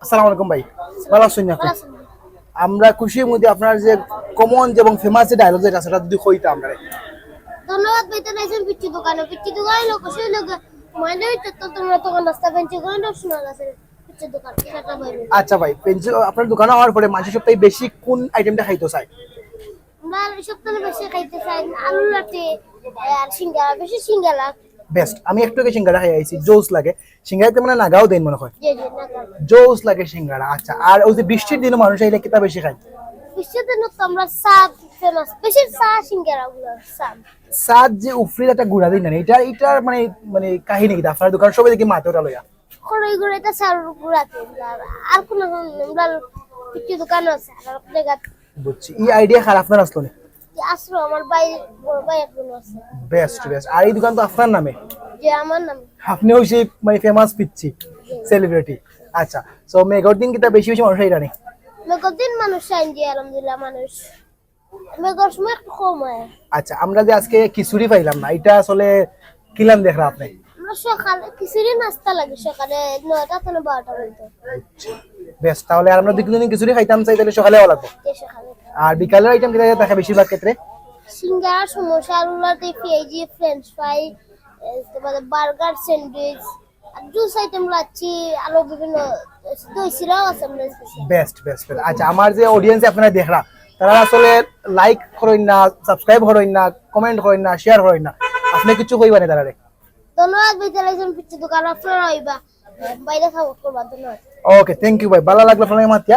আসসালামু আলাইকুম ভাই, ভালো আছেন আপনি? আমরা খুশির মধ্যে আপনার যে কমন এবং ফেমাস যে ডায়লগ যেটা সেটা যদি কইতা আমরা। ধন্যবাদ ভাইতে নাইছেন পিচ্ছি দোকানে লোক সেই লোক মানে তো তোমরা তখন নাস্তা বেঞ্চি করে শোনা গেছে পিচ্ছি দোকান সেটা ভাইবে আচ্ছা ভাই, পেন্সিল আপনার দোকানে হওয়ার পরে মানুষ সবথেকে বেশি কোন আইটেমটা খাইতে চায়? আমরা সপ্তাহে বেশি খাইতে চাই আলু লাটে আর সিঙ্গারা বেশি সিঙ্গারা বেস্ট। আমি একটু আগে সিঙ্গারা খাই আইছি, জোস লাগে। সিঙ্গারাতে মানে নাগাও দেন মনে হয়, যে না জোস লাগে সিঙ্গারা। আচ্ছা, আর ওই যে বৃষ্টির দিনে মানুষ আইলে কিতা বেশি খায়? বিশেষত তো আমরা চা ফেমাস বেশি চা সিঙ্গারা গুলো চা সাদ যে উফরির একটা গুড়া দিন না, এটার মানে মানে কাহিনী কি আপনার দোকান সবাই দেখি মাথা ওটা লইয়া খড়ই গুড়াইতে চার গুড়াতে আর কোন আমরা পিচ্ছি দোকান আছে আর জায়গা বুঝছি। এই আইডিয়া খারাপ আপনার আসলো না? আসলো আমার ভাই বড় ভাই একজন আছে বেস্ট বেস্ট। আর এই দোকান তো আপনার নামে, যে আমার নাম আপনিও সেই মানে ফেমাস পিচ্ছি সেলিব্রিটি। আচ্ছা, সো মেঘর দিন কিতা বেশি বেশি মানুষ এটা নেই? মেঘর দিন মানুষ আইন যে আলহামদুলিল্লাহ মানুষ মেঘর সময় একটু কম হয় আচ্ছা, আমরা যে আজকে খিচুড়ি পাইলাম না, এটা আসলে কিলাম দেখরা আপনি? আমরা সকালে খিচুড়ি নাস্তা লাগে সকালে 9টা থেকে 12টা পর্যন্ত বেশ, তাহলে আর আমরা দুদিন খিচুড়ি খাইতাম চাই তাহলে সকালে হওয়া লাগবে। যে সকালে আর বিকালের আইটেম কিতা দেখা বেশিরভাগ ক্ষেত্রে? সিঙ্গারা সমোসা আলুলাতে পেঁয়াজি ফ্রেঞ্চ ফ্রাই তারপরে বার্গার স্যান্ডউইচ আর জুস আইটেম লাচ্ছি আরো বিভিন্ন দই সিরাও আছে আমরা স্পেশাল বেস্ট বেস্ট। আচ্ছা, আমার যে অডিয়েন্স আপনারা দেখরা তারা আসলে লাইক করেন না, সাবস্ক্রাইব করেন না, কমেন্ট করেন না, শেয়ার করেন না, আপনি কিছু কইবা না তারা? ধন্যবাদ বিদ্যালয় পিচ্ছি দোকান আপনারা হইবা বাইরে খাবো করবা ধন্যবাদ। ওকে, থ্যাংক ইউ ভাই, ভালো লাগলো আপনার মাতিয়া।